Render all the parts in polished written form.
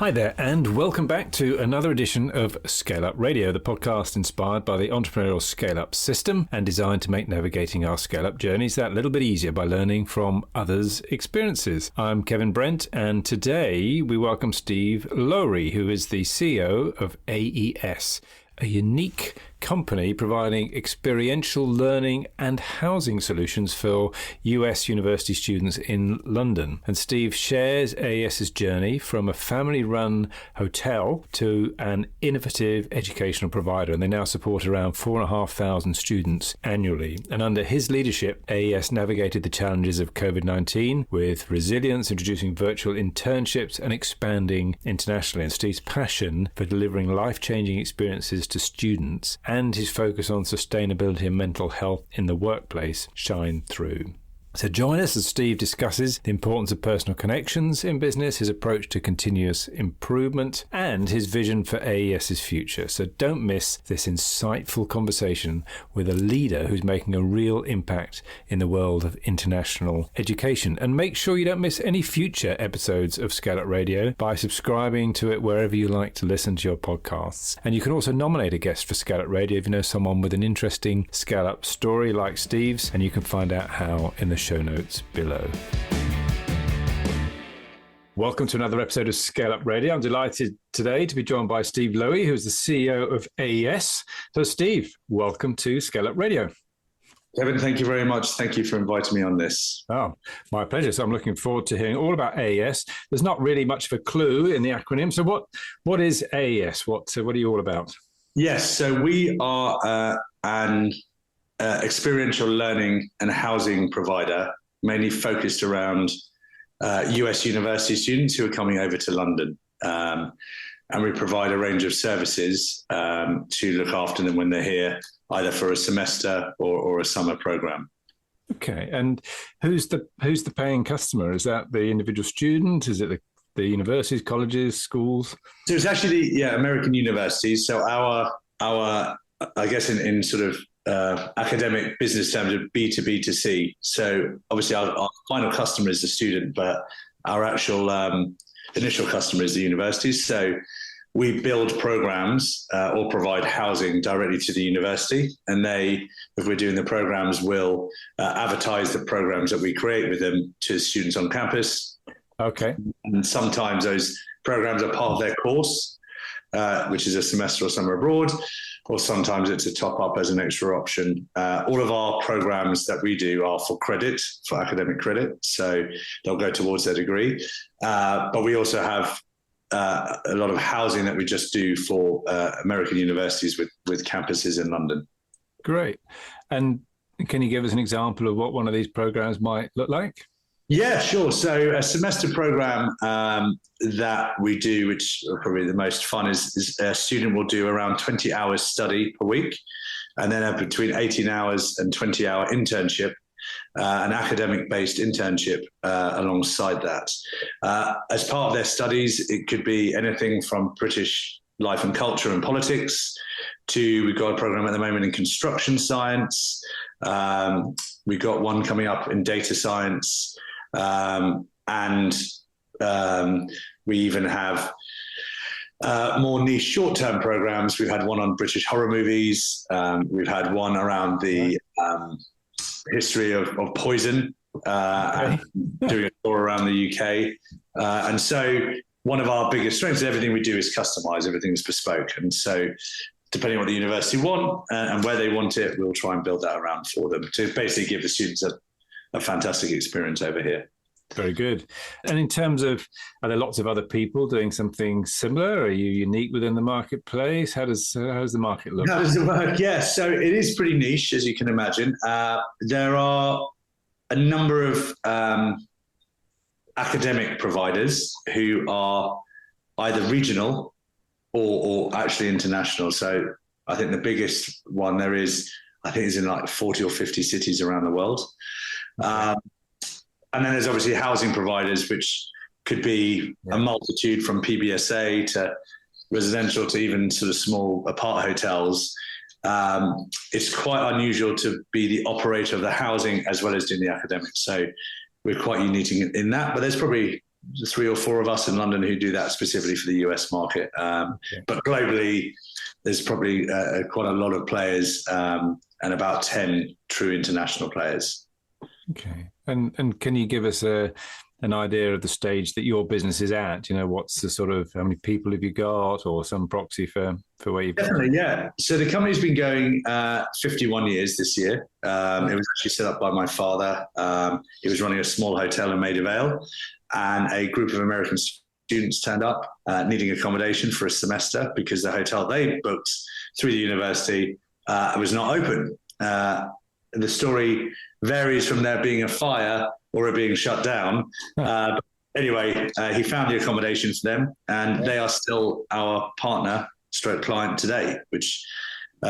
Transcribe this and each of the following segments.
Hi there, and welcome back to another edition of ScaleUp Radio, the podcast inspired by the Entrepreneurial ScaleUp System and designed to make navigating our scale-up journeys that little bit easier by learning from others' experiences. I'm Kevin Brent, and today we welcome Steve Lowy, who is the CEO of AES, a unique company providing experiential learning and housing solutions for US university students in London. And Steve shares AES's journey from a family-run hotel to an innovative educational provider, and they now support around 4,500 students annually. And under his leadership, AES navigated the challenges of COVID-19 with resilience, introducing virtual internships and expanding internationally. And Steve's passion for delivering life-changing experiences to students and his focus on sustainability and mental health in the workplace shine through. So join us as Steve discusses the importance of personal connections in business, his approach to continuous improvement, and his vision for AES's future. So don't miss this insightful conversation with a leader who's making a real impact in the world of international education. And make sure you don't miss any future episodes of ScaleUp Radio by subscribing to it wherever you like to listen to your podcasts. And you can also nominate a guest for ScaleUp Radio if you know someone with an interesting scale-up story like Steve's, and you can find out how in the show notes below. Welcome to another episode of ScaleUp Radio. I'm delighted today to be joined by Steve Lowy, who is the CEO of AES. So Steve, welcome to ScaleUp Radio. Kevin, thank you very much. Thank you for inviting me on this. Oh, my pleasure. So I'm looking forward to hearing all about AES. There's not really much of a clue in the acronym. So what is AES? What are you all about? Yes, so we are an experiential learning and housing provider, mainly focused around US university students who are coming over to London. And we provide a range of services to look after them when they're here, either for a semester or a summer program. Okay, and who's the paying customer? Is that the individual student? Is it the universities, colleges, schools? So it's actually American universities. So our I guess in sort of academic business terms of B2B2C. So obviously our final customer is the student, but our actual initial customer is the universities. So we build programs or provide housing directly to the university, and they, if we're doing the programs, will advertise the programs that we create with them to students on campus. Okay. And sometimes those programs are part of their course, which is a semester or summer abroad, or sometimes it's a top up as an extra option. All of our programs that we do are for credit, for academic credit. So they'll go towards their degree. But we also have a lot of housing that we just do for American universities with campuses in London. Great. And can you give us an example of what one of these programs might look like? Yeah, sure. So a semester program that we do, which are probably the most fun, is a student will do around 20 hours study per week, and then between 18 hours and 20-hour internship, an academic-based internship alongside that. As part of their studies, it could be anything from British life and culture and politics to, we've got a program at the moment in construction science. We've got one coming up in data science. And we even have more niche short-term programs. We've had one on British horror movies. We've had one around the history of poison, and doing a tour around the UK. And so one of our biggest strengths is everything we do is customized, everything is bespoke. And so depending on what the university want and where they want it, we'll try and build that around for them to basically give the students a fantastic experience over here. Very good. And in terms of, are there lots of other people doing something similar? Are you unique within the marketplace? How does the market look? How does it work? Yes, so it is pretty niche, as you can imagine. There are a number of academic providers who are either regional or actually international. So I think the biggest one there is, I think is in like 40 or 50 cities around the world. And then there's obviously housing providers, which could be a multitude from PBSA to residential to even sort of small apart hotels. It's quite unusual to be the operator of the housing as well as doing the academics. So we're quite unique in that, but there's probably three or four of us in London who do that specifically for the US market. But globally, there's probably quite a lot of players and about 10 true international players. Okay. And can you give us an idea of the stage that your business is at? You know, what's the sort of, how many people have you got, or some proxy for where you've Definitely, yeah. So the company's been going 51 years this year. It was actually set up by my father. He was running a small hotel in Maida Vale, and a group of American students turned up needing accommodation for a semester because the hotel they booked through the university was not open. The story varies from there being a fire or it being shut down. Anyway, he found the accommodation for them, and they are still our partner stroke client today, which in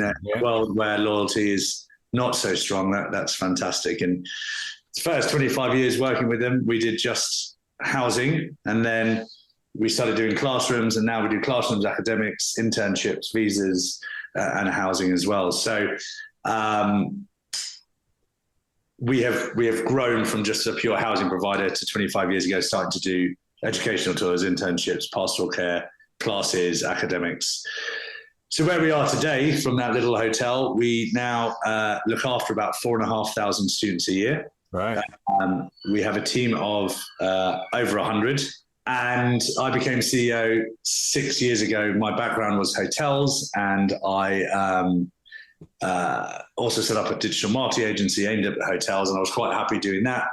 a world where loyalty is not so strong, that's fantastic. And the first 25 years working with them, we did just housing, and then we started doing classrooms, and now we do classrooms, academics, internships, visas, and housing as well. So we have grown from just a pure housing provider to 25 years ago starting to do educational tours, internships, pastoral care, classes, academics. So where we are today, from that little hotel, we now look after about 4,500 students a year. Right. We have a team of over 100. And I became CEO 6 years ago. My background was hotels, and I also set up a digital marketing agency aimed at hotels, and I was quite happy doing that.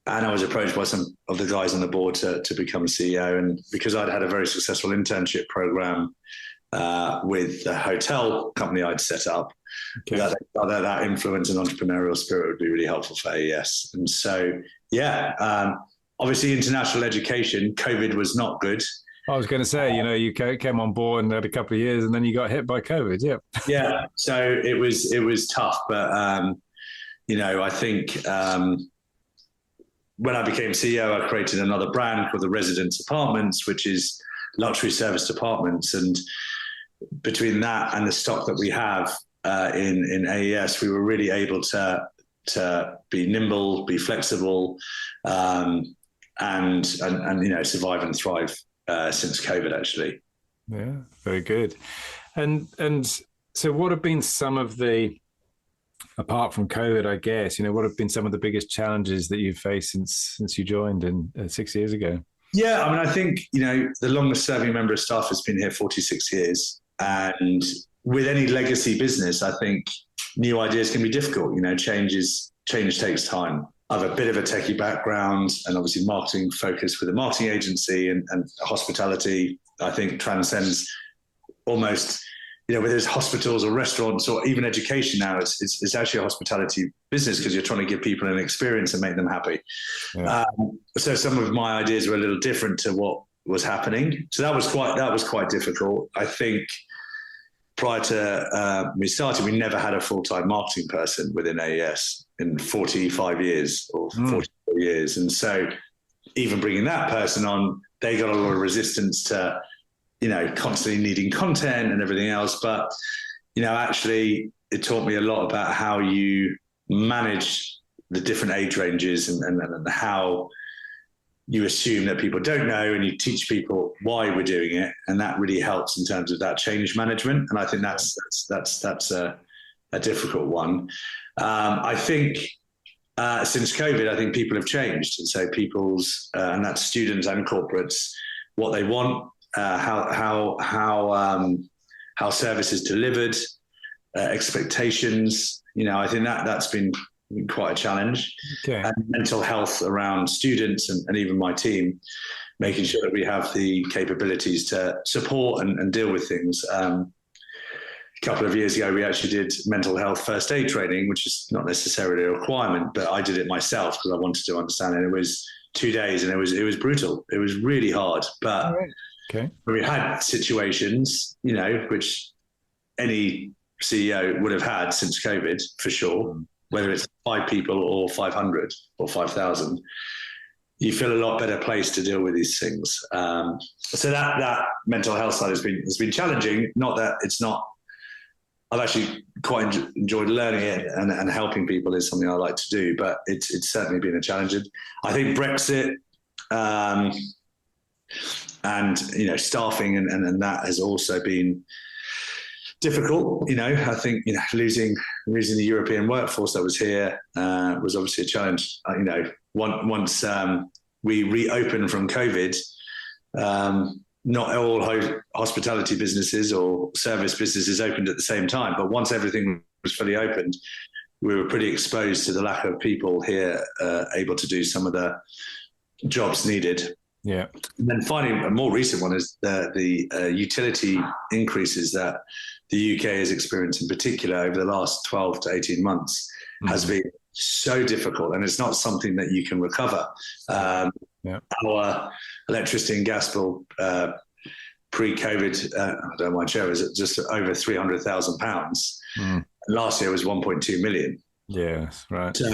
And I was approached by some of the guys on the board to become a CEO. And because I'd had a very successful internship program with the hotel company I'd set up, that influence and entrepreneurial spirit would be really helpful for AES. And so, obviously international education, COVID was not good. I was going to say, you came on board and had a couple of years, and then you got hit by COVID. Yeah. Yeah. So it was tough, but I think when I became CEO, I created another brand called the Residence Apartments, which is luxury service apartments. And between that and the stock that we have in AES, we were really able to be nimble, be flexible, and survive and thrive since COVID, actually. Yeah, very good. And so what have been some of the, apart from COVID, I guess, what have been some of the biggest challenges that you've faced since you joined 6 years ago? Yeah, I mean, I think, the longest serving member of staff has been here 46 years. And with any legacy business, I think new ideas can be difficult. Change takes time. I have a bit of a techie background and obviously marketing focus with a marketing agency, and hospitality, I think, transcends almost, whether it's hospitals or restaurants or even education now, it's actually a hospitality business because you're trying to give people an experience and make them happy. Yeah. So some of my ideas were a little different to what was happening. So that was quite difficult. I think prior to we started, we never had a full-time marketing person within AES in 45 years or 44 years. And so even bringing that person on, they got a lot of resistance to, constantly needing content and everything else. But, actually it taught me a lot about how you manage the different age ranges and how you assume that people don't know, and you teach people why we're doing it. And that really helps in terms of that change management. And I think that's a difficult one. I think since COVID, I think people have changed. And so people's, and that's students and corporates, what they want, how service is delivered, expectations. I think that's been quite a challenge. Okay. And mental health around students and even my team, making sure that we have the capabilities to support and deal with things. A couple of years ago, we actually did mental health first aid training, which is not necessarily a requirement, but I did it myself because I wanted to understand it. It was 2 days and it was brutal. It was really hard, but we had situations, which any CEO would have had since COVID for sure, whether it's 5 people or 500 or 5,000, you feel a lot better placed to deal with these things. So that mental health side has been challenging. Not that it's not. I've actually quite enjoyed learning it and helping people is something I like to do, but it's certainly been a challenge. I think Brexit And, staffing and that has also been difficult. I think, losing the European workforce that was here was obviously a challenge. Once we reopened from COVID, not all hospitality businesses or service businesses opened at the same time, but once everything was fully opened, we were pretty exposed to the lack of people here able to do some of the jobs needed. Yeah. And then finally, a more recent one is the utility increases that the UK has experienced in particular over the last 12 to 18 months has been so difficult, and it's not something that you can recover. Our electricity and gas bill pre-COVID, I don't mind sharing, is just over £300,000. Last year was 1.2 million. Yes, right. So,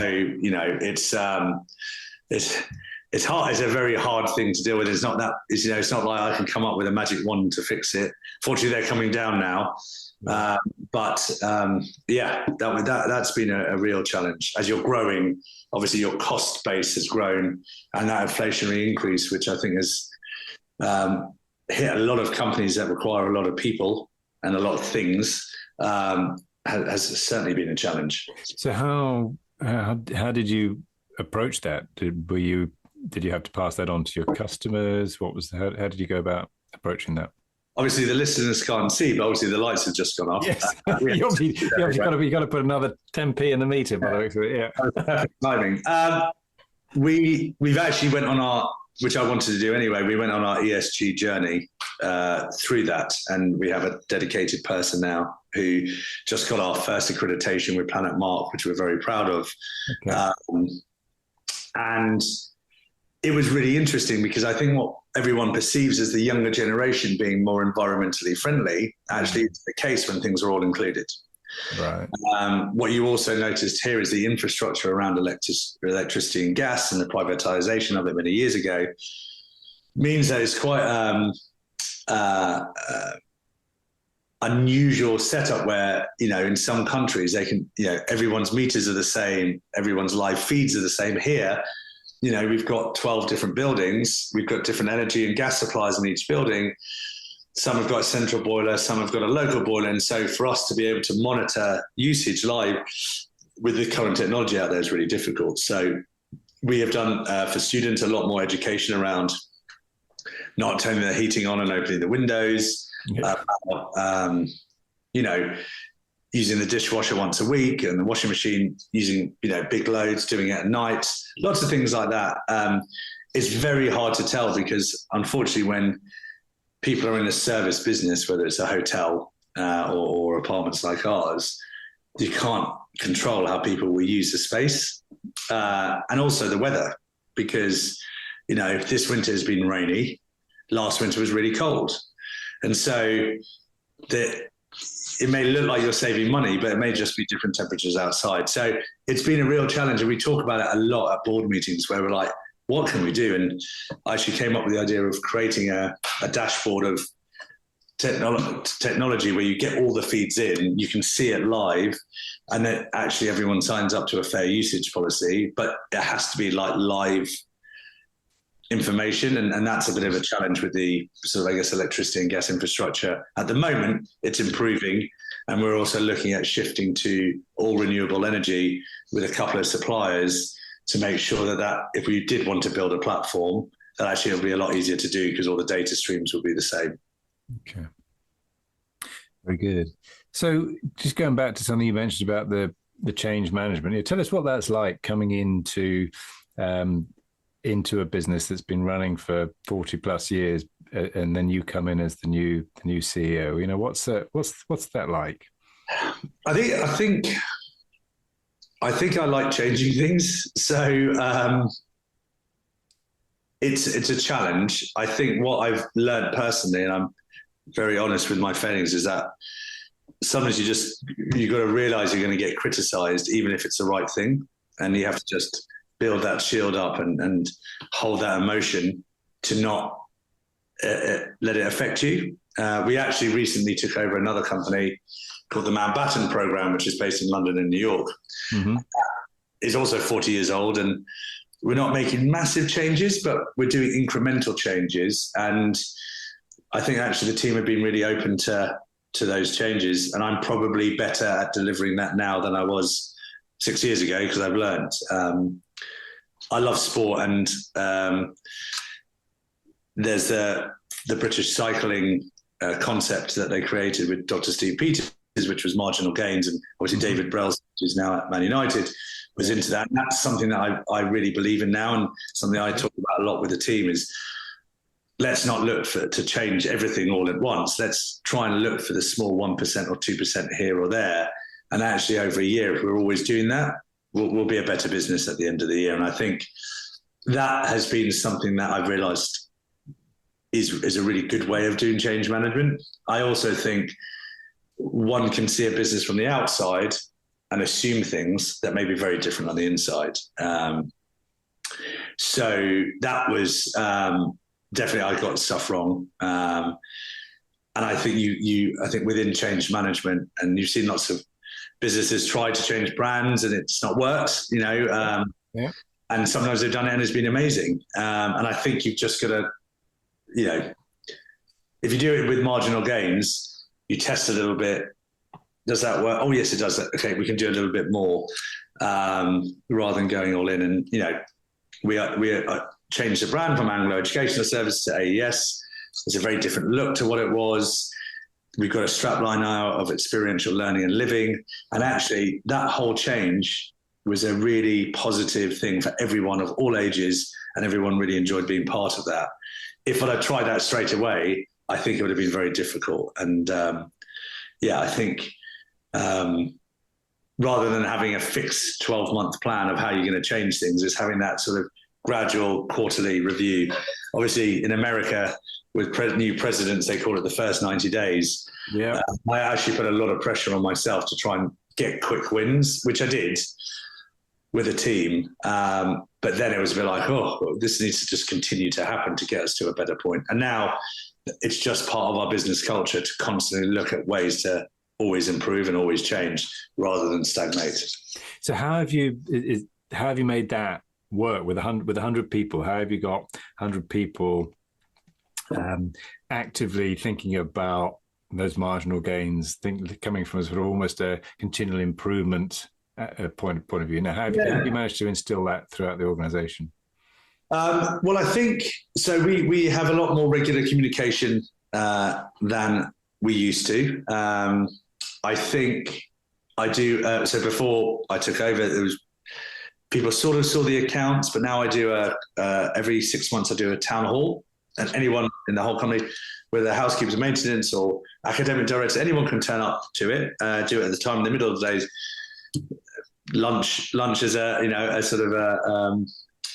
it's hard. It's a very hard thing to deal with. It's not like I can come up with a magic wand to fix it. Fortunately, they're coming down now. That's been a real challenge. As you're growing, obviously your cost base has grown, and that inflationary increase, which I think has hit a lot of companies that require a lot of people and a lot of things, has certainly been a challenge. So how did you approach that? Did you have to pass that on to your customers? How did you go about approaching that? Obviously, the listeners can't see, but obviously the lights have just gone off. Yes, you got to put another 10p in the meter. By the way, yeah. Perfect timing. We've actually went on our, which I wanted to do anyway. We went on our ESG journey through that, and we have a dedicated person now who just got our first accreditation with Planet Mark, which we're very proud of. Okay. And it was really interesting because I think what everyone perceives as the younger generation being more environmentally friendly actually is the case when things are all included. Right. What you also noticed here is the infrastructure around electricity and gas and the privatization of it many years ago means that it's quite unusual setup where, in some countries they can, everyone's meters are the same, everyone's live feeds are the same. Here, we've got 12 different buildings. We've got different energy and gas supplies in each building. Some have got a central boiler, some have got a local boiler. And so for us to be able to monitor usage live with the current technology out there is really difficult. So we have done for students a lot more education around not turning the heating on and opening the windows, using the dishwasher once a week and the washing machine using, big loads, doing it at night, lots of things like that. It's very hard to tell because unfortunately when people are in a service business, whether it's a hotel or apartments like ours, you can't control how people will use the space and also the weather because, this winter has been rainy, last winter was really cold. And so it may look like you're saving money, but it may just be different temperatures outside. So it's been a real challenge. And we talk about it a lot at board meetings where we're like, what can we do? And I actually came up with the idea of creating a dashboard of technology where you get all the feeds in, you can see it live, and then actually everyone signs up to a fair usage policy, but it has to be like live information. And that's a bit of a challenge with the sort of, electricity and gas infrastructure. At the moment, it's improving. And we're also looking at shifting to all renewable energy with a couple of suppliers to make sure that if we did want to build a platform, that actually it'll be a lot easier to do because all the data streams will be the same. Okay. Very good. So just going back to something you mentioned about the change management, tell us what that's like coming into a business that's been running for 40 plus years, and then you come in as the new CEO. What's that like? I think I like changing things. So it's a challenge. I think what I've learned personally, and I'm very honest with my failings, is that sometimes you got to realize you're going to get criticized, even if it's the right thing, and you have to just build that shield up and hold that emotion to not let it affect you. We actually recently took over another company called the Mountbatten program, which is based in London and New York. Mm-hmm. It's also 40 years old. And we're not making massive changes, but we're doing incremental changes. And I think actually the team have been really open to those changes. And I'm probably better at delivering that now than I was 6 years ago, because I've learned. I love sport, and there's the British cycling concept that they created with Dr. Steve Peters, which was marginal gains. And obviously David Brels, who's now at Man United, was into that. And that's something that I really believe in now, and something I talk about a lot with the team is, let's not look to change everything all at once. Let's try and look for the small 1% or 2% here or there. And actually over a year, if we're always doing that, we'll be a better business at the end of the year. And I think that has been something that I've realized is a really good way of doing change management. I also think one can see a business from the outside and assume things that may be very different on the inside. So that was definitely, I got stuff wrong. And I think I think within change management, and you've seen lots of businesses try to change brands and it's not worked, and sometimes they've done it and it's been amazing. And I think you've just got to, if you do it with marginal gains, you test a little bit. Does that work? Oh, yes, it does. Okay, we can do a little bit more, rather than going all in. And, we changed the brand from Anglo Educational Service to AES. It's a very different look to what it was. We've got a strapline now of experiential learning and living. And actually, that whole change was a really positive thing for everyone of all ages, and everyone really enjoyed being part of that. If I'd have tried that straight away, I think it would have been very difficult. And I think rather than having a fixed 12-month plan of how you're going to change things, is having that sort of gradual quarterly review. Obviously, in America, with new presidents, they call it the first 90 days. Yeah, I actually put a lot of pressure on myself to try and get quick wins, which I did with a team. But then it was a bit like, this needs to just continue to happen to get us to a better point. And now it's just part of our business culture to constantly look at ways to always improve and always change rather than stagnate. So how have you made that work with 100 people? How have you got 100 people actively thinking about those marginal gains, coming from sort of almost a continual improvement point of view? Now, how have you managed to instill that throughout the organization? Well, I think so. We have a lot more regular communication than we used to. I think I do. So before I took over, there was people sort of saw the accounts, but now I do every 6 months I do a town hall, and anyone in the whole company, whether housekeepers, maintenance, or academic director, anyone can turn up to it. Do it at the time in the middle of the days. Lunch is a sort of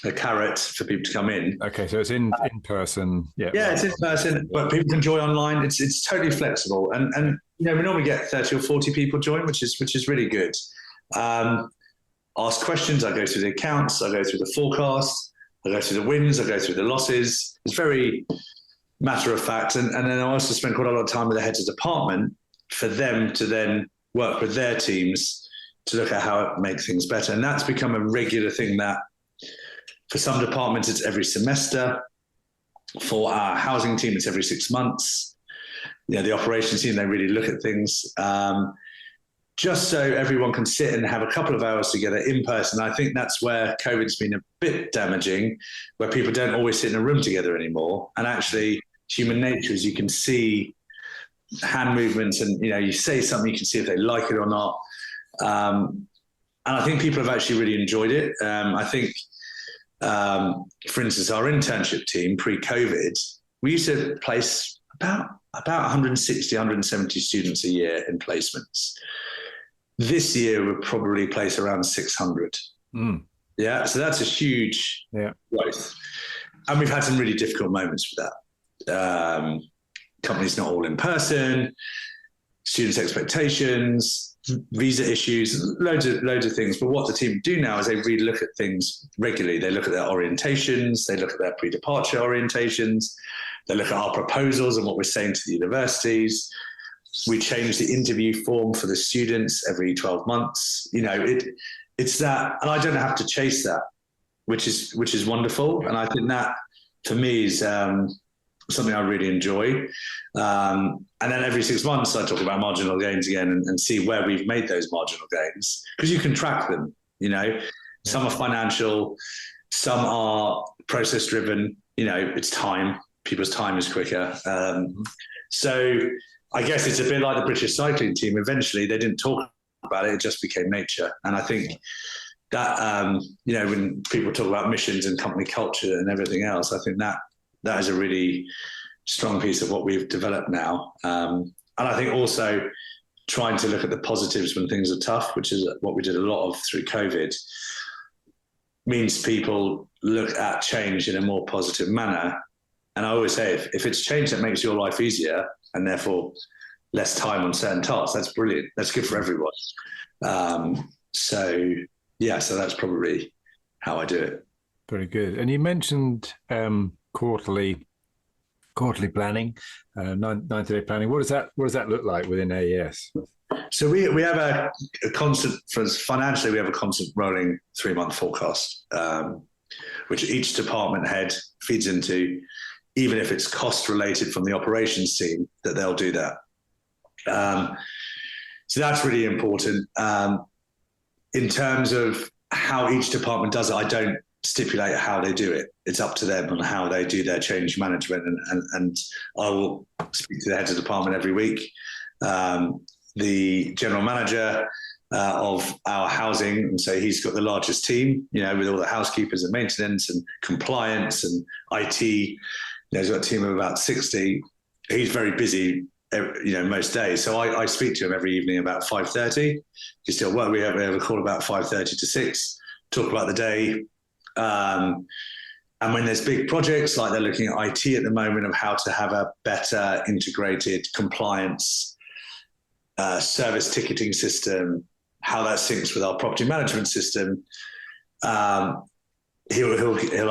a carrot for people to come in. Okay, so it's in person. Yeah, it's in person, but people can join online. It's totally flexible, and we normally get 30 or 40 people join, which is really good. Ask questions. I go through the accounts. I go through the forecast. I go through the wins. I go through the losses. It's very matter of fact, and then I also spend quite a lot of time with the heads of department for them to then work with their teams to look at how it makes things better. And that's become a regular thing that for some departments, it's every semester. For our housing team, it's every 6 months. The operations team, they really look at things just so everyone can sit and have a couple of hours together in person. I think that's where COVID's been a bit damaging, where people don't always sit in a room together anymore. And actually, human nature is you can see hand movements and, you say something, you can see if they like it or not. And I think people have actually really enjoyed it. I think, for instance, our internship team pre-COVID, we used to place about 160, 170 students a year in placements. This year, we'll probably place around 600. Yeah, so that's a huge growth. And we've had some really difficult moments with that. Companies not all in person, students' expectations, visa issues, loads of things. But what the team do now is they really look at things regularly. They look at their orientations, they look at their pre-departure orientations, they look at our proposals and what we're saying to the universities. We change the interview form for the students every 12 months. It's that, and I don't have to chase that. which is wonderful. And I think that for me is something I really enjoy. And then every 6 months I talk about marginal gains again and see where we've made those marginal gains, because you can track them, some are financial, some are process driven, it's time, people's time is quicker. So I guess it's a bit like the British cycling team. Eventually they didn't talk about it just became nature. And I think that, when people talk about missions and company culture and everything else, I think that is a really strong piece of what we've developed now. And I think also trying to look at the positives when things are tough, which is what we did a lot of through COVID, means people look at change in a more positive manner. And I always say, if it's change that makes your life easier and therefore less time on certain tasks, that's brilliant. That's good for everyone. So that's probably how I do it. Very good. And you mentioned quarterly planning, 90-day planning. What does that look like within AES? So we have a constant, financially, we have a constant rolling 3-month forecast, which each department head feeds into, even if it's cost related from the operations team, that they'll do that. So that's really important. In terms of how each department does it, I don't stipulate how they do it. It's up to them on how they do their change management. And I will speak to the heads of department every week. The general manager of our housing, and so he's got the largest team, with all the housekeepers and maintenance and compliance and IT. He's got a team of about 60. He's very busy, most days. So I speak to him every evening about 5:30. He still work. We have a call about 5:30 to 6, talk about the day. And when there's big projects, like they're looking at IT at the moment, of how to have a better integrated compliance service ticketing system, how that syncs with our property management system, he'll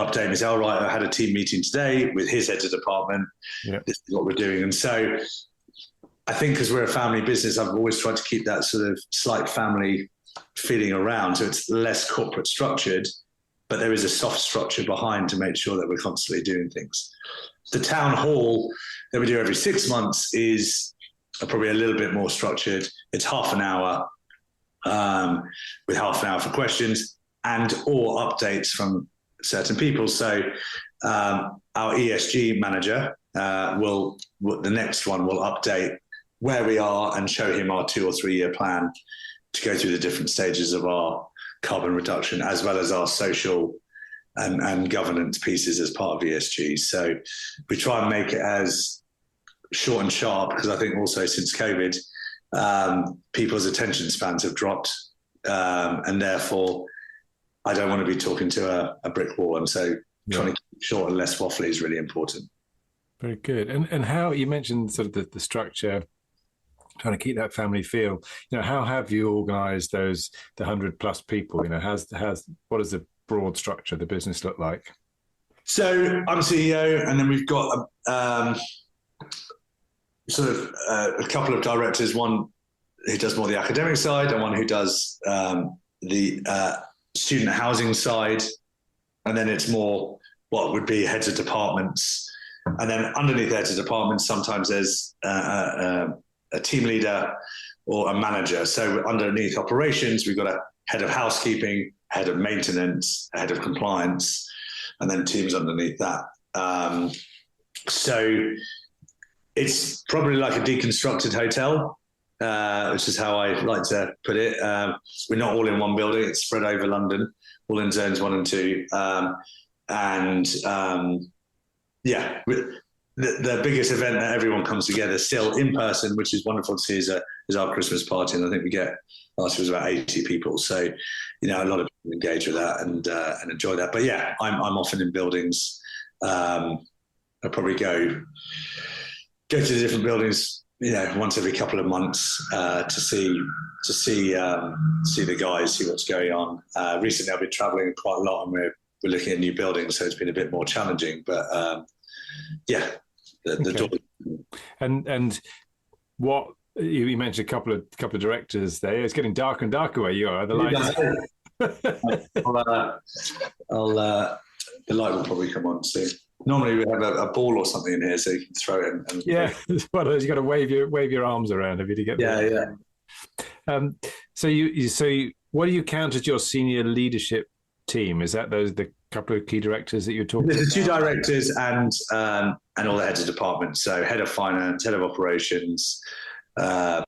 update me. Say, all right, I had a team meeting today with his head of department. Yep. This is what we're doing. And so I think because we're a family business, I've always tried to keep that sort of slight family feeling around. So it's less corporate structured, but there is a soft structure behind to make sure that we're constantly doing things. The town hall that we do every 6 months is probably a little bit more structured. It's half an hour with half an hour for questions and or updates from certain people. So our ESG manager the next one will update where we are and show him our 2 or 3 year plan to go through the different stages of our carbon reduction, as well as our social and governance pieces as part of ESG. So we try and make it as short and sharp, because I think also since COVID, people's attention spans have dropped, and therefore I don't want to be talking to a brick wall. And so trying to keep it short and less waffly is really important. Very good. And how you mentioned sort of the structure, trying to keep that family feel. How have you organised the 100+ people? What does the broad structure of the business look like? So I'm CEO, and then we've got a couple of directors, one who does more the academic side and one who does the student housing side. And then it's more what would be heads of departments. And then underneath heads of departments, sometimes there's a team leader or a manager. So underneath operations, we've got a head of housekeeping, head of maintenance, a head of compliance, and then teams underneath that. So it's probably like a deconstructed hotel, which is how I like to put it. We're not all in one building. It's spread over London, all in zones 1 and 2. The biggest event that everyone comes together still in person, which is wonderful to see, is our Christmas party. And I think last year was about 80 people. So, a lot of people engage with that and enjoy that. But yeah, I'm often in buildings. I probably go to the different buildings, once every couple of months to see the guys, see what's going on. Recently, I've been traveling quite a lot, and we're looking at new buildings, so it's been a bit more challenging. But the door. And what you mentioned a couple of directors there. It's getting darker and darker where you are. The lights. The light will probably come on soon. Normally we have a ball or something in here so you can throw it in. Yeah, well, you got to wave your arms around if you to get. Yeah. So what do you count as your senior leadership team? Is that the couple of key directors that you're talking about? The two directors and all the heads of departments. So head of finance, head of operations, head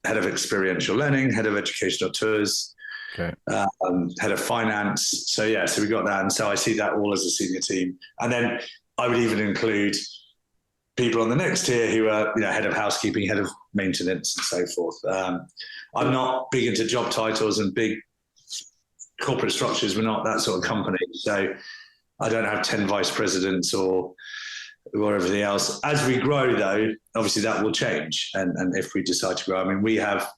of experiential learning, head of educational tours, okay. Head of finance. So we got that. And so I see that all as a senior team. And then I would even include people on the next tier who are, head of housekeeping, head of maintenance and so forth. I'm not big into job titles and big corporate structures. We're not that sort of company. So I don't have 10 vice presidents or everything else. As we grow, though, obviously that will change. And if we decide to grow, I mean, we have,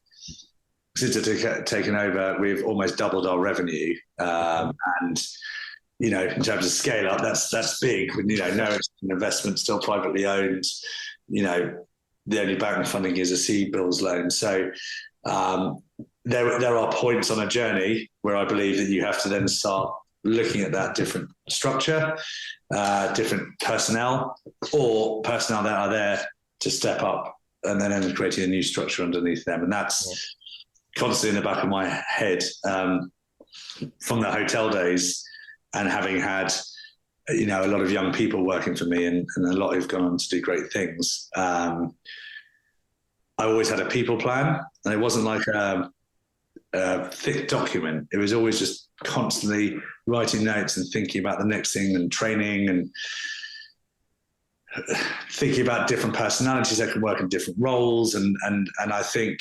since I've taken over, we've almost doubled our revenue. And, in terms of scale up, that's big. With, no investment, still privately owned. The only bank funding is a CBILS loan. So there are points on a journey where I believe that you have to then start looking at that different structure, different personnel, or personnel that are there to step up, and then creating a new structure underneath them. And that's constantly in the back of my head from the hotel days, and having had a lot of young people working for me and a lot who've gone on to do great things. I always had a people plan, and it wasn't like a thick document. It was always just constantly writing notes and thinking about the next thing and training and thinking about different personalities that can work in different roles. And I think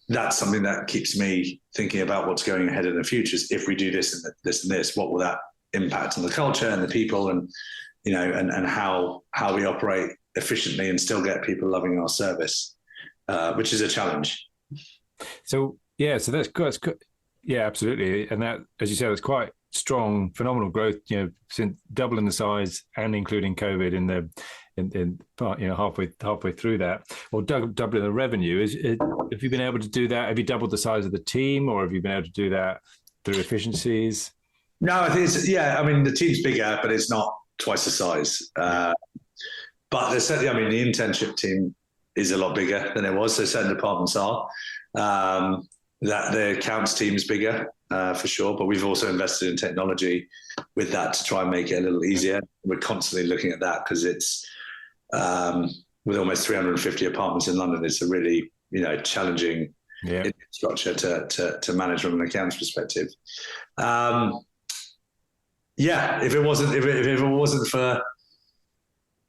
that's something that keeps me thinking about what's going ahead in the future. Is if we do this and this and this, what will that impact on the culture and the people, and and how we operate efficiently and still get people loving our service, which is a challenge. So that's good. Yeah, absolutely. And that, as you said, it's quite strong, phenomenal growth. Since doubling the size and including COVID in halfway through that, or doubling the revenue. Have you been able to do that? Have you doubled the size of the team, or have you been able to do that through efficiencies? No, I think the team's bigger, but it's not twice the size. But there's certainly, the internship team is a lot bigger than it was. So certain departments are. That the accounts team is bigger for sure, but we've also invested in technology with that to try and make it a little easier. We're constantly looking at that because it's with almost 350 apartments in London, it's a really challenging infrastructure to manage from an accounts perspective. If it wasn't for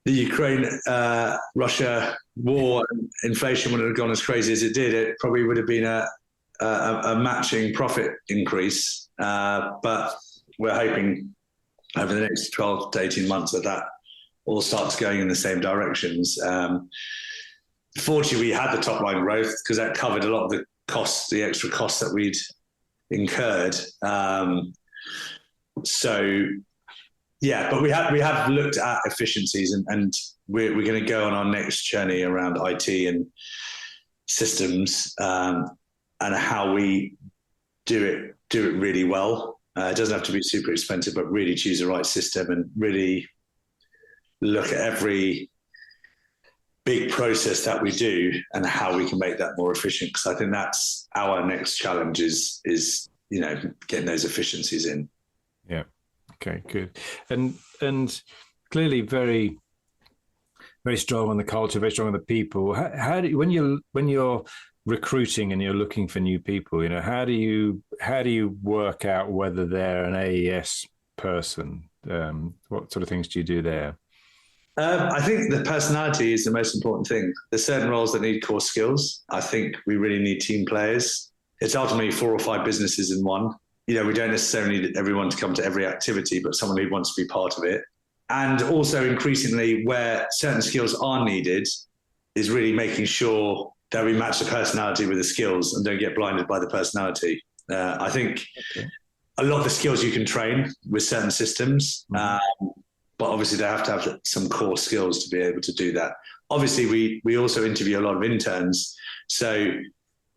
the Ukraine Russia war, inflation wouldn't have gone as crazy as it did. It probably would have been a matching profit increase, but we're hoping over the next 12 to 18 months that all starts going in the same directions. Fortunately, we had the top line growth because that covered a lot of the costs, the extra costs that we'd incurred. But we have looked at efficiencies, and we're going to go on our next journey around IT and systems, and how we do it really well. It doesn't have to be super expensive, but really choose the right system and really look at every big process that we do and how we can make that more efficient. Because I think that's our next challenge is getting those efficiencies in. Yeah. Okay, good. And clearly very, very strong on the culture, very strong on the people. How do you, when you're recruiting and you're looking for new people, how do you work out whether they're an AES person? What sort of things do you do there? I think the personality is the most important thing. There's certain roles that need core skills. I think we really need team players. It's ultimately 4 or 5 businesses in one. We don't necessarily need everyone to come to every activity, but someone who wants to be part of it. And also increasingly where certain skills are needed is really making sure that we match the personality with the skills and don't get blinded by the personality. I think a lot of the skills you can train with certain systems, but obviously they have to have some core skills to be able to do that. Obviously, we also interview a lot of interns. So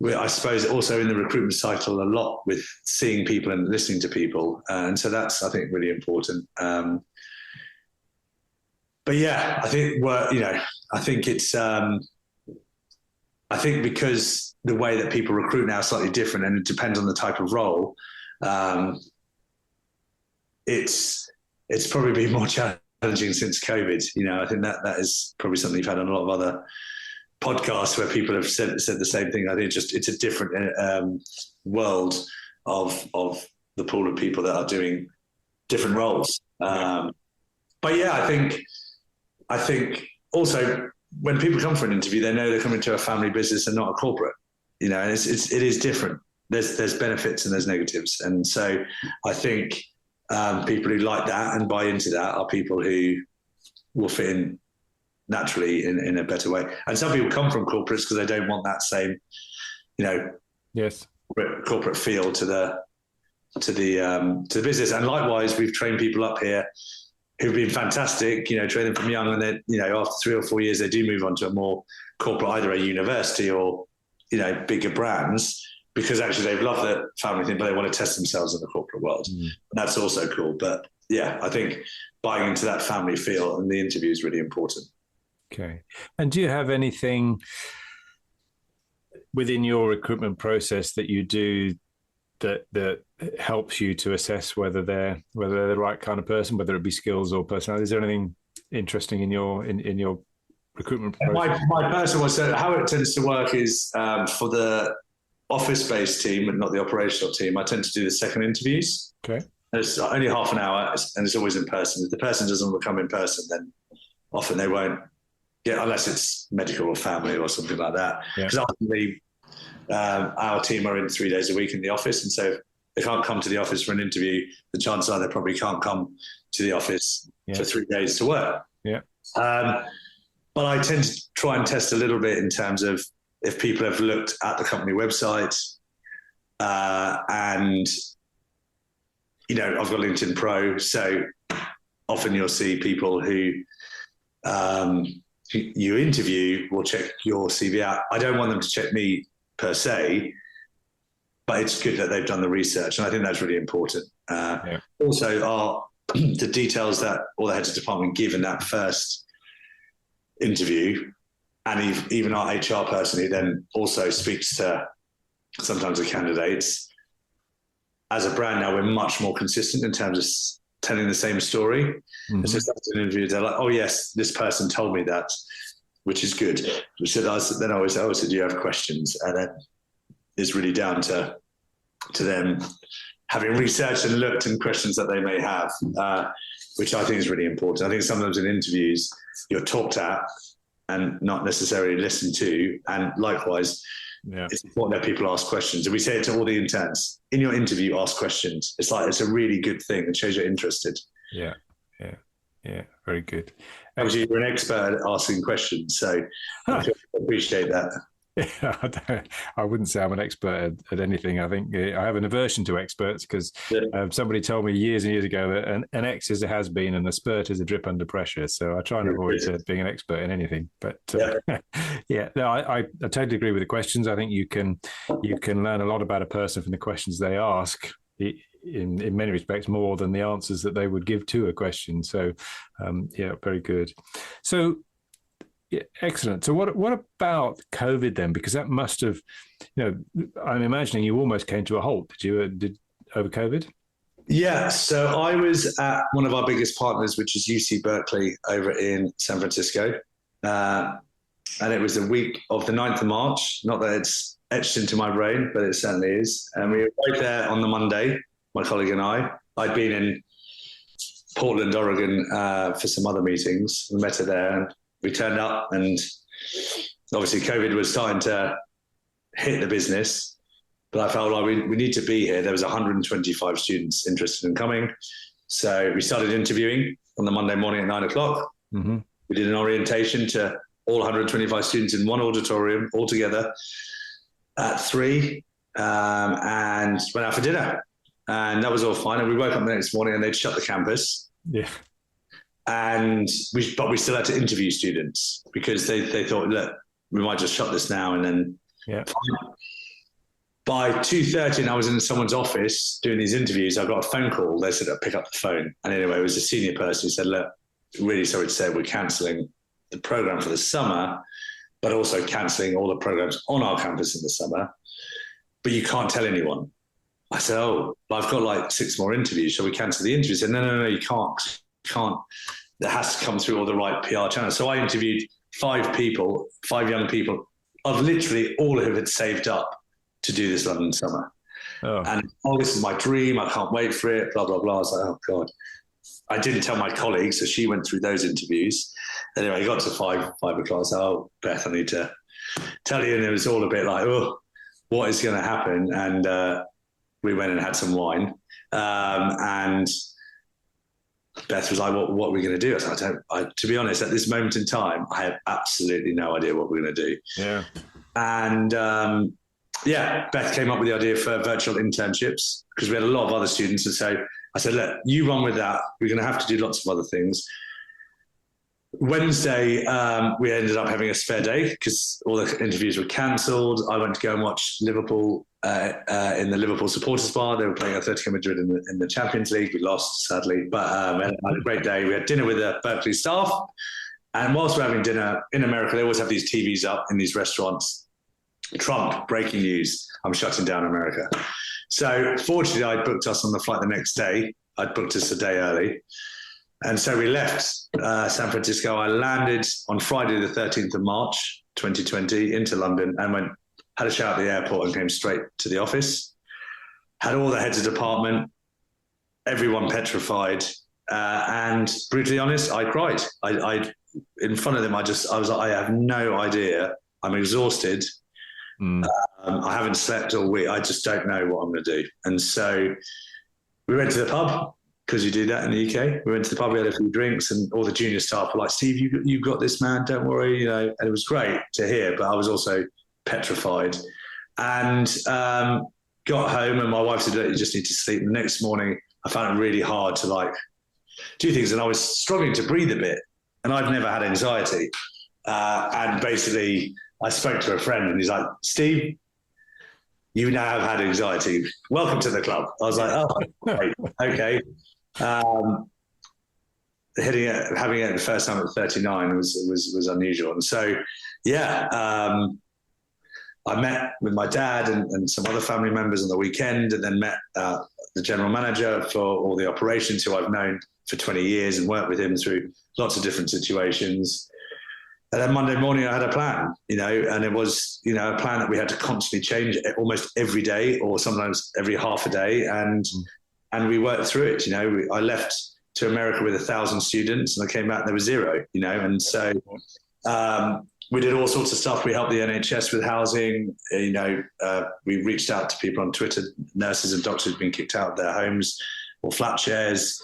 I suppose also in the recruitment cycle a lot with seeing people and listening to people. And so that's, I think, really important. But yeah, I think I think it's, I think because the way that people recruit now is slightly different and it depends on the type of role. It's probably been more challenging since COVID. I think that is probably something you've had on a lot of other podcasts where people have said the same thing. I think it's a different world of the pool of people that are doing different roles. But yeah, I think also when people come for an interview, they know they're coming to a family business and not a corporate. And it is different. There's benefits and there's negatives, and so I think people who like that and buy into that are people who will fit in naturally in a better way. And some people come from corporates because they don't want that same, yes, corporate feel to the business. And likewise, we've trained people up here who've been fantastic, train them from young, and then, after 3 or 4 years, they do move on to a more corporate, either a university or, bigger brands, because actually they've loved the family thing, but they want to test themselves in the corporate world. And that's also cool. But yeah, I think buying into that family feel in the interview is really important. Okay. And do you have anything within your recruitment process that you do that helps you to assess whether they're the right kind of person, whether it be skills or personality? Is there anything interesting in your recruitment process? My personal one, so how it tends to work is for the office-based team and not the operational team, I tend to do the second interviews. Okay. It's only half an hour and it's always in person. If the person doesn't want to come in person, then often they won't get, unless it's medical or family or something like that. Because ultimately, our team are in 3 days a week in the office, and so if they can't come to the office for an interview, the chances are they probably can't come to the office for 3 days to work. Yeah. But I tend to try and test a little bit in terms of if people have looked at the company website, and I've got LinkedIn Pro, so often you'll see people who you interview will check your CV out. I don't want them to check me per se, but it's good that they've done the research, and I think that's really important. Also, are the details that all the heads of department give in that first interview, and even our HR person who then also speaks to sometimes the candidates. As a brand now, we're much more consistent in terms of telling the same story. And so after an interview, they're like, "Oh yes, this person told me that," which is good. Then I always said, "Do you have questions?" And then it's really down to them having researched and looked and questions that they may have, which I think is really important. I think sometimes in interviews you're talked at and not necessarily listened to, and likewise, it's important that people ask questions. And we say it to all the interns: in your interview, ask questions. It's a really good thing. It shows you're interested. Yeah, very good. Actually, you're an expert at asking questions, so I appreciate that. Yeah, I wouldn't say I'm an expert at anything. I think I have an aversion to experts because somebody told me years and years ago that an X is a has-been and a spurt is a drip under pressure. So I try and avoid being an expert in anything. But I totally agree with the questions. I think you can learn a lot about a person from the questions they ask. In many respects, more than the answers that they would give to a question. So, very good. So. Yeah, excellent. So what about COVID then? Because that must have, I'm imagining you almost came to a halt. Did you over COVID? Yeah. So I was at one of our biggest partners, which is UC Berkeley over in San Francisco. And it was the week of the 9th of March. Not that it's etched into my brain, but it certainly is. And we were both there on the Monday, my colleague and I. I'd been in Portland, Oregon for some other meetings. We met her there, and we turned up, and obviously COVID was starting to hit the business, but I felt like we need to be here. There was 125 students interested in coming. So we started interviewing on the Monday morning at 9 o'clock. Mm-hmm. We did an orientation to all 125 students in one auditorium all together at 3, and went out for dinner. And that was all fine. And we woke up the next morning and they'd shut the campus. Yeah. And we still had to interview students because they thought, look, we might just shut this now and then. Yeah. By 2:30, and I was in someone's office doing these interviews, I got a phone call. They said I'd pick up the phone. And anyway, it was a senior person who said, look, really sorry to say we're cancelling the program for the summer, but also cancelling all the programs on our campus in the summer. But you can't tell anyone. I said, oh, I've got like 6 more interviews. Shall we cancel the interviews? He said, no, you can't. You can't. That has to come through all the right PR channels. So I interviewed 5 young people of literally all who had saved up to do this London summer. Oh. And, this is my dream. I can't wait for it, blah, blah, blah. I was like, oh, God. I didn't tell my colleague, so she went through those interviews. Anyway, I got to 5 o'clock. I said, oh, Beth, I need to tell you. And it was all a bit like, oh, what is going to happen? And we went and had some wine. And Beth was like, what are we going to do? I said, to be honest, at this moment in time, I have absolutely no idea what we're going to do. Yeah. And Beth came up with the idea for virtual internships because we had a lot of other students. And so I said, look, you run with that. We're going to have to do lots of other things. Wednesday, we ended up having a spare day because all the interviews were cancelled. I went to go and watch Liverpool in the Liverpool supporters bar. They were playing Atletico Madrid in the Champions League. We lost, sadly, but I had a great day. We had dinner with the Berkeley staff. And whilst we're having dinner in America, they always have these TVs up in these restaurants. Trump, breaking news, I'm shutting down America. So fortunately, I booked us on the flight the next day. I'd booked us a day early. And so we left San Francisco. I landed on Friday, the 13th of March, 2020, into London and had a shower at the airport and came straight to the office. Had all the heads of department, everyone petrified. And brutally honest, I cried. I in front of them, I was like, I have no idea. I'm exhausted. I haven't slept all week. I just don't know what I'm going to do. And so we went to the pub because you do that in the UK. We went to the pub, we had a few drinks, and all the junior staff were like, Steve, you got this, man, don't worry. And it was great to hear, but I was also petrified. And got home and my wife said, look, you just need to sleep. The next morning, I found it really hard to do things. And I was struggling to breathe a bit. And I've never had anxiety. And basically, I spoke to a friend and he's like, Steve, you now have had anxiety. Welcome to the club. I was like, oh, great. Okay. Having it the first time at 39 was unusual. And so, I met with my dad and some other family members on the weekend, and then met the general manager for all the operations, who I've known for 20 years and worked with him through lots of different situations. And then Monday morning, I had a plan, and it was, a plan that we had to constantly change almost every day, or sometimes every half a day. And we worked through it. I left to America with 1,000 students, and I came back and there was 0. And so we did all sorts of stuff. We helped the NHS with housing. We reached out to people on Twitter, nurses and doctors who'd been kicked out of their homes or flat shares.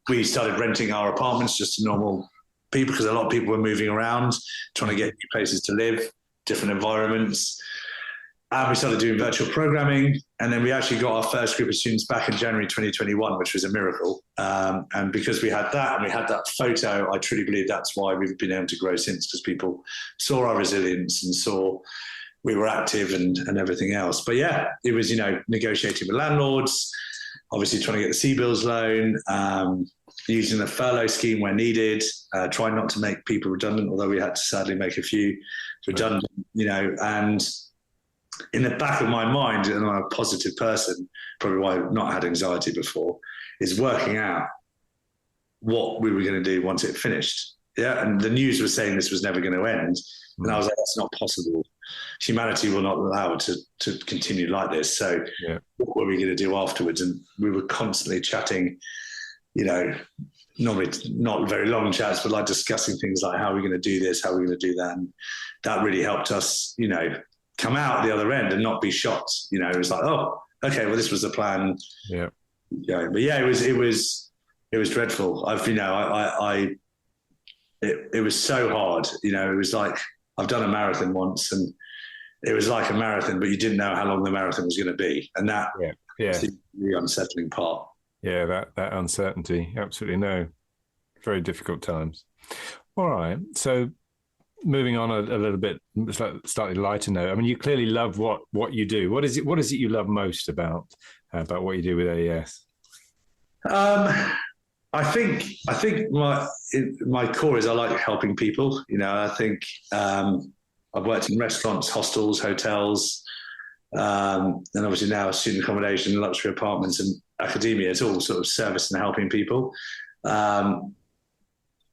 We started renting our apartments just to normal people, because a lot of people were moving around, trying to get new places to live, different environments. And we started doing virtual programming. And then we actually got our first group of students back in January 2021, which was a miracle. And because we had that and we had that photo, I truly believe that's why we've been able to grow since, because people saw our resilience and saw we were active and everything else. But it was, negotiating with landlords, obviously trying to get the CBILS loan, using the furlough scheme where needed, trying not to make people redundant, although we had to sadly make a few redundant, and in the back of my mind, and I'm a positive person, probably why I've not had anxiety before, is working out what we were going to do once it finished. Yeah. And the news was saying this was never going to end. And I was like, that's not possible. Humanity will not allow it to continue like this. So what were we going to do afterwards? And we were constantly chatting, normally not very long chats, but discussing things like, how are we going to do this? How are we going to do that? And that really helped us, come out the other end and not be shocked. It was like, oh, okay, well, this was the plan. Yeah. But it was dreadful. It was so hard. It was like, I've done a marathon once, and it was like a marathon, but you didn't know how long the marathon was going to be. And that was the unsettling part. Yeah, that uncertainty. Absolutely no. Very difficult times. All right. So moving on a little bit, slightly lighter note. I mean, you clearly love what you do. What is it you love most about what you do with AES? I think my core is I like helping people. I think I've worked in restaurants, hostels, hotels, and obviously now student accommodation, luxury apartments, and academia. It's all sort of service and helping people.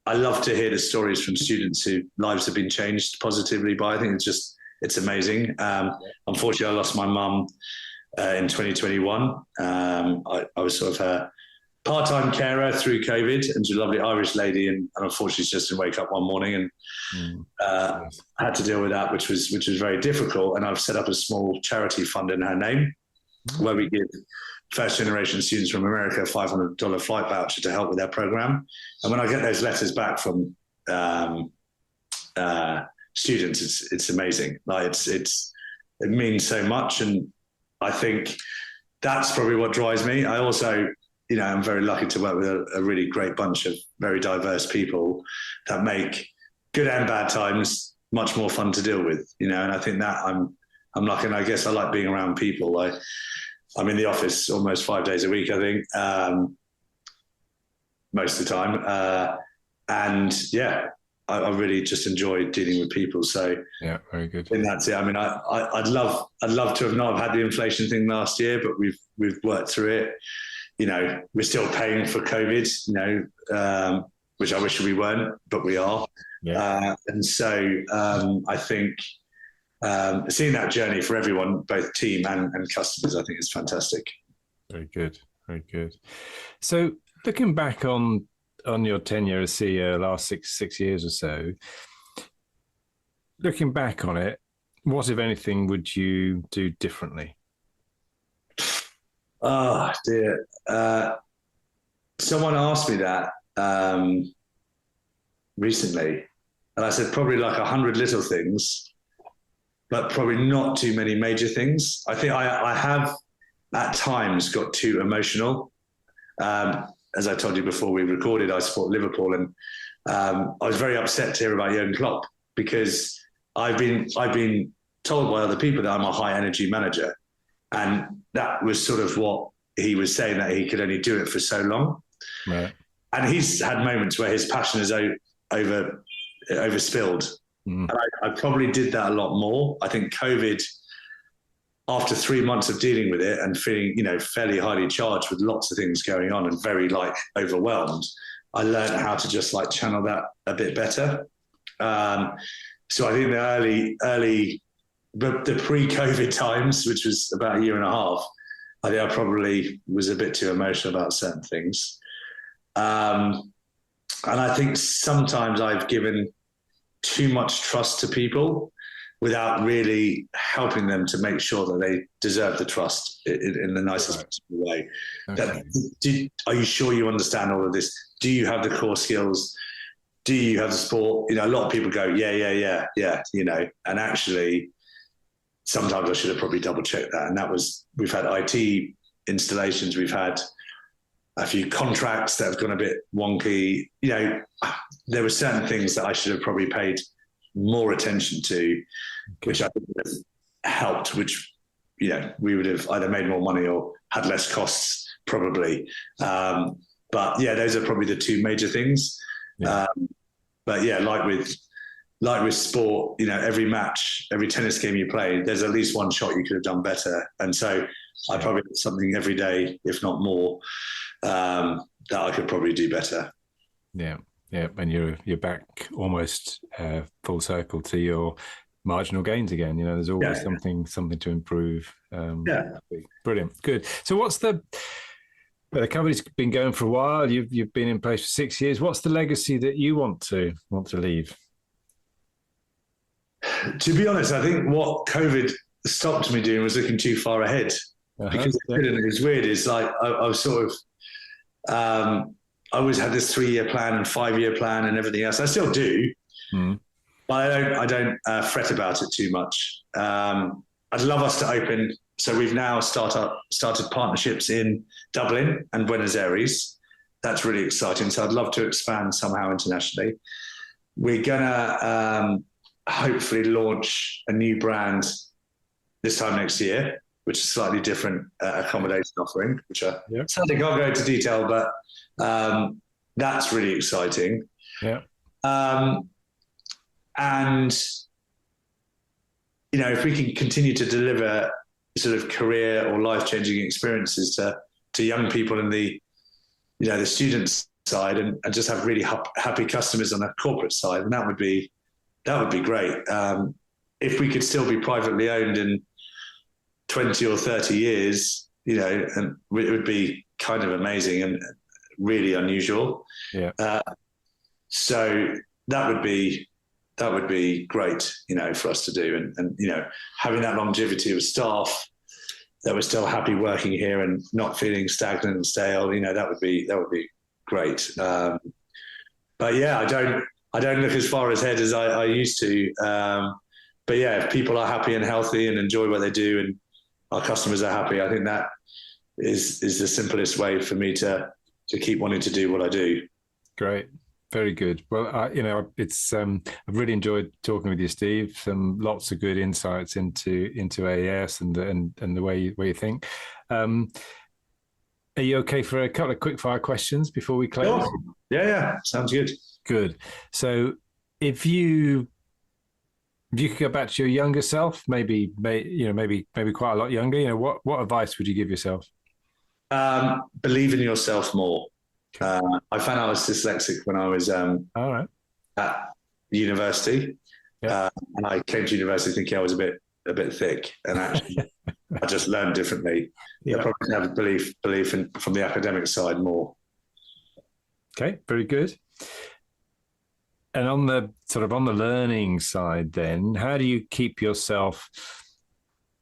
I love to hear the stories from students whose lives have been changed positively by. I think it's amazing. Unfortunately, I lost my mum in 2021. I was sort of her part-time carer through COVID, and she's a lovely Irish lady, and unfortunately she just didn't wake up one morning and had to deal with that, which was very difficult. And I've set up a small charity fund in her name where we give first-generation students from America a $500 flight voucher to help with their program. And when I get those letters back from students, it's amazing. Like it means so much, and I think that's probably what drives me. I also, I'm very lucky to work with a really great bunch of very diverse people that make good and bad times much more fun to deal with. And I think that I'm lucky, and I guess I like being around people. I'm in the office almost 5 days a week, I think, most of the time. And yeah, I really just enjoy dealing with people. So yeah, very good. And that's it. I mean, I'd love to have not had the inflation thing last year, but we've worked through it. We're still paying for COVID, which I wish we weren't, but we are. Yeah. And so I think seeing that journey for everyone, both team and customers, I think is fantastic. Very good. Very good. So looking back on your tenure as CEO, last six years or so, looking back on it, what, if anything, would you do differently? Oh, dear. Someone asked me that recently, and I said probably like 100 little things, but probably not too many major things. I think I have at times got too emotional. As I told you before we recorded, I support Liverpool, and I was very upset to hear about Jurgen Klopp, because I've been told by other people that I'm a high energy manager. And that was sort of what he was saying, that he could only do it for so long. Right. And he's had moments where his passion is overspilled. And I probably did that a lot more. I think COVID, after 3 months of dealing with it and feeling, fairly highly charged with lots of things going on and very overwhelmed, I learned how to just channel that a bit better. So I think the pre-COVID times, which was about a year and a half, I think I probably was a bit too emotional about certain things. And I think sometimes I've given too much trust to people without really helping them to make sure that they deserve the trust in the nicest possible way. Okay. Are you sure you understand all of this? Do you have the core skills? Do you have the sport? A lot of people go, yeah, and actually sometimes I should have probably double checked that. And we've had IT installations, we've had a few contracts that have gone a bit wonky. There were certain things that I should have probably paid more attention to, which I think would have helped, which, we would have either made more money or had less costs probably. But yeah, those are probably the two major things. Yeah. But yeah, like with sport, every match, every tennis game you play, there's at least one shot you could have done better. And so I probably did something every day, if not more, that I could probably do better. Yeah. Yeah. And you're back almost full circle to your marginal gains again. There's always something to improve. Brilliant. Good. So what's the company's been going for a while. You've been in place for 6 years. What's the legacy that you want to leave? To be honest, I think what COVID stopped me doing was looking too far ahead, because it was weird. It's like I was sort of, I always had this 3-year plan and 5-year plan and everything else. I still do, but I don't fret about it too much. I'd love us to open. So we've now started partnerships in Dublin and Buenos Aires. That's really exciting. So I'd love to expand somehow internationally. We're gonna hopefully launch a new brand this time next year, which is slightly different accommodation offering, which I sadly can't go into detail, but that's really exciting. Yeah. And, if we can continue to deliver sort of career or life-changing experiences to young people in the students side and just have really happy customers on the corporate side, and that would be great. If we could still be privately owned in 20 or 30 years, and it would be kind of amazing and really unusual. Yeah. So that would be great, for us to do, and having that longevity of staff that we're still happy working here and not feeling stagnant and stale, that would be great. But yeah, I don't look as far ahead as I used to. But yeah, if people are happy and healthy and enjoy what they do and our customers are happy, I think that is the simplest way for me to keep wanting to do what I do. Great. Very good. Well, it's I've really enjoyed talking with you, Steve. Some lots of good insights into AES and the way you think. Are you okay for a couple of quick fire questions before we close? Sure. Yeah, sounds good. Good. So, if you could go back to your younger self, maybe quite a lot younger, what advice would you give yourself? Believe in yourself more. I found I was dyslexic when I was All right. at university, and I came to university thinking I was a bit thick, and actually I just learned differently. I probably have belief in, from the academic side more. Okay, very good. And on the learning side, then, how do you keep yourself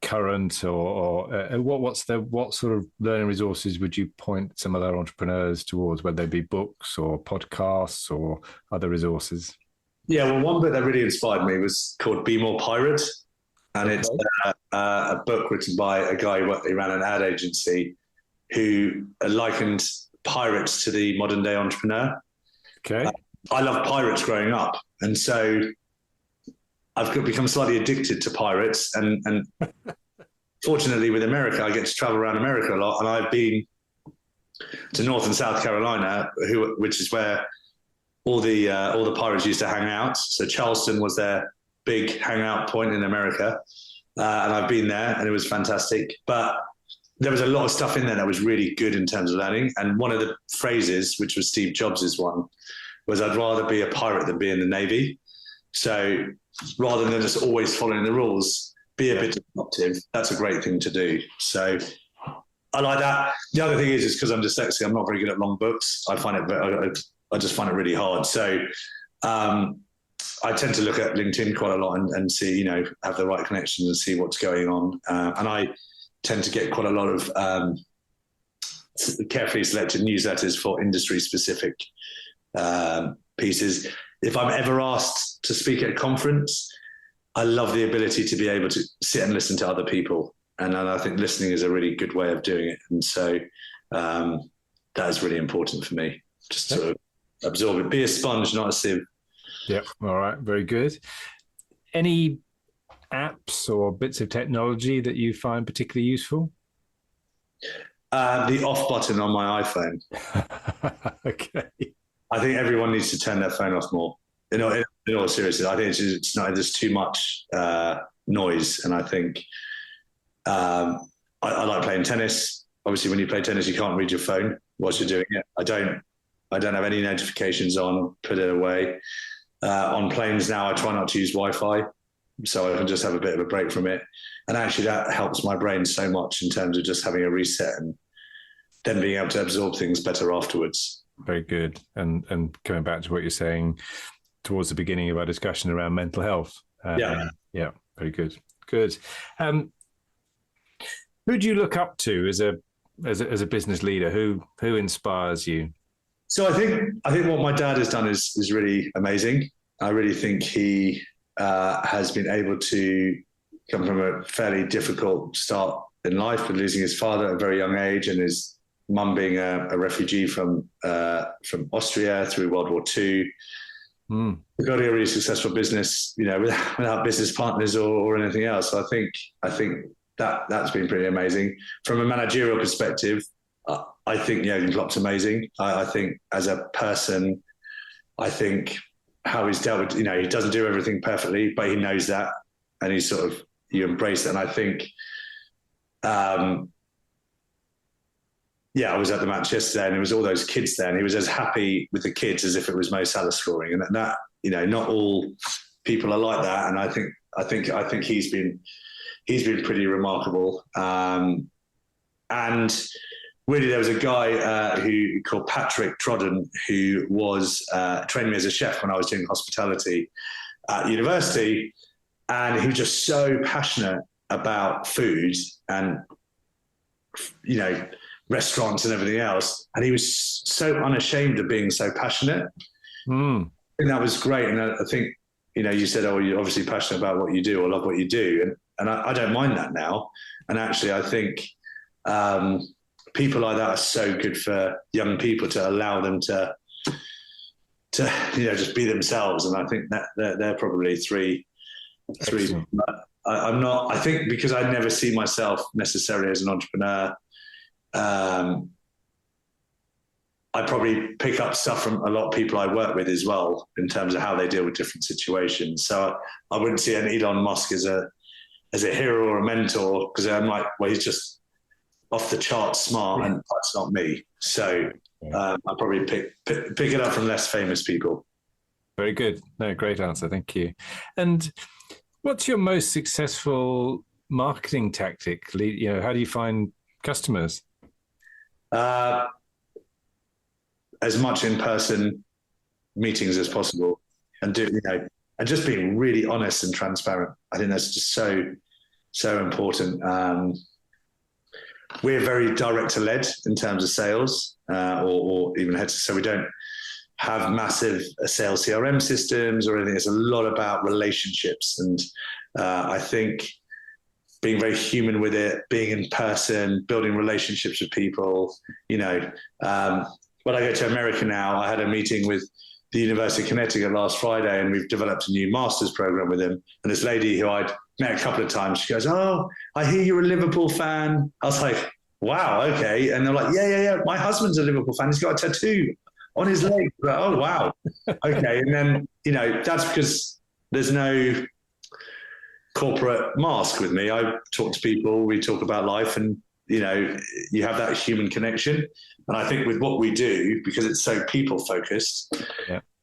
current, or what sort of learning resources would you point some other entrepreneurs towards, whether they be books or podcasts or other resources? Yeah, well, one book that really inspired me was called Be More Pirate, and it's a book written by a guy who ran an ad agency who likened pirates to the modern day entrepreneur. Okay. I loved pirates growing up, and so I've become slightly addicted to pirates, and fortunately with America, I get to travel around America a lot, and I've been to North and South Carolina, which is where all the pirates used to hang out. So Charleston was their big hangout point in America, and I've been there, and it was fantastic. But there was a lot of stuff in there that was really good in terms of learning, and one of the phrases, which was Steve Jobs' one, was I'd rather be a pirate than be in the Navy. So rather than just always following the rules, be a bit disruptive. That's a great thing to do. So I like that. The other thing is because I'm dyslexic, I'm not very good at long books. I just find it really hard. So I tend to look at LinkedIn quite a lot and see, have the right connections and see what's going on. And I tend to get quite a lot of carefully selected newsletters for industry specific pieces. If I'm ever asked to speak at a conference, I love the ability to be able to sit and listen to other people. And I think listening is a really good way of doing it. And so that is really important for me, just to absorb it. Be a sponge, not a sieve. Yep. All right. Very good. Any apps or bits of technology that you find particularly useful? The off button on my iPhone. Okay. I think everyone needs to turn their phone off more. In all seriousness, I think it's not. There's too much noise, and I think I like playing tennis. Obviously, when you play tennis, you can't read your phone whilst you're doing it. I don't have any notifications on. Put it away. On planes now, I try not to use Wi-Fi, so I can just have a bit of a break from it. And actually, that helps my brain so much in terms of just having a reset and then being able to absorb things better afterwards. Very good. And coming back to what you're saying towards the beginning of our discussion around mental health. Yeah, very good. Good. Who do you look up to as a business leader? Who inspires you? So I think what my dad has done is really amazing. I really think he has been able to come from a fairly difficult start in life with losing his father at a very young age, and his mum being a refugee from Austria through World War II, You've got to be a really successful business, without business partners or anything else. So I think that's been pretty amazing. From a managerial perspective, I think Jurgen Klopp's amazing. I think as a person, I think how he's dealt with, he doesn't do everything perfectly, but he knows that, and you embrace it. And I think, I was at the match yesterday, and it was all those kids there, and he was as happy with the kids as if it was Mo Salah scoring. And that not all people are like that. And I think he's been pretty remarkable. And really, there was a guy who called Patrick Trodden, who was training me as a chef when I was doing hospitality at university, and he was just so passionate about food and restaurants and everything else, and he was so unashamed of being so passionate. I think that was great. And I think you said, you're obviously passionate about what you do or love what you do, and I don't mind that now. And actually, I think people like that are so good for young people, to allow them to just be themselves. And I think that they're probably three. I'm not. I think because I never see myself necessarily as an entrepreneur. I probably pick up stuff from a lot of people I work with as well, in terms of how they deal with different situations. So I wouldn't see an Elon Musk as a hero or a mentor, because I'm like, well, he's just off the charts smart, and that's not me. So I probably pick it up from less famous people. Very good. No, great answer. Thank you. And what's your most successful marketing tactic? How do you find customers? As much in-person meetings as possible, and and just being really honest and transparent. I think that's just so important. We're very director-led in terms of sales, or even heads. So we don't have massive sales CRM systems or anything. It's a lot about relationships, and I think being very human with it, being in person, building relationships with people. When I go to America now, I had a meeting with the University of Connecticut last Friday, and we've developed a new master's program with them. And this lady who I'd met a couple of times, she goes, "Oh, I hear you're a Liverpool fan." I was like, "Wow, okay." And they're like, yeah. My husband's a Liverpool fan. He's got a tattoo on his leg. Like, oh, wow. Okay. And then, that's because there's no corporate mask with me. I talk to people, we talk about life, and you have that human connection. And I think with what we do, because it's so people focused,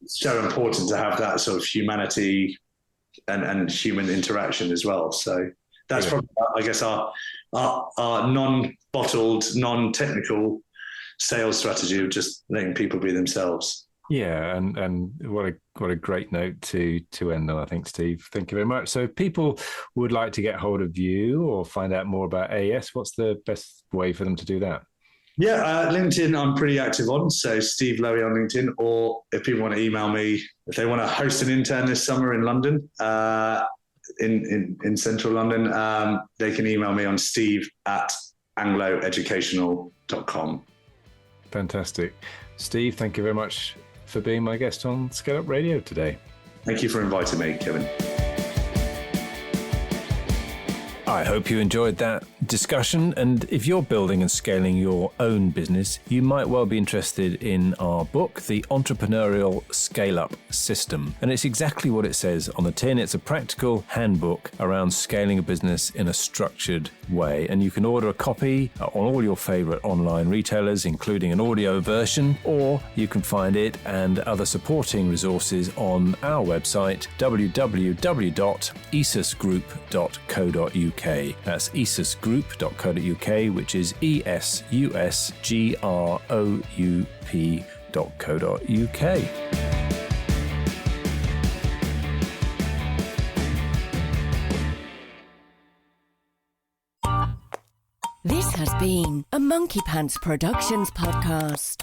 it's so important to have that sort of humanity and human interaction as well. So that's probably, I guess, our non-bottled, non-technical sales strategy of just letting people be themselves. Yeah, and what a great note to end on, I think, Steve. Thank you very much. So if people would like to get hold of you or find out more about AES, what's the best way for them to do that? Yeah, LinkedIn I'm pretty active on, so Steve Lowy on LinkedIn, or if people want to email me, if they want to host an intern this summer in London, in central London, they can email me on steve@angloeducational.com. Fantastic. Steve, thank you very much for being my guest on ScaleUp Radio today. Thank you for inviting me, Kevin. I hope you enjoyed that discussion, and if you're building and scaling your own business, you might well be interested in our book, The Entrepreneurial ScaleUp System. And it's exactly what it says on the tin. It's a practical handbook around scaling a business in a structured way. And you can order a copy on all your favorite online retailers, including an audio version, or you can find it and other supporting resources on our website, www.esusgroup.co.uk. That's esusgroup.co.uk, which is esusgroup.co.uk. This has been a Monkey Pants Productions podcast.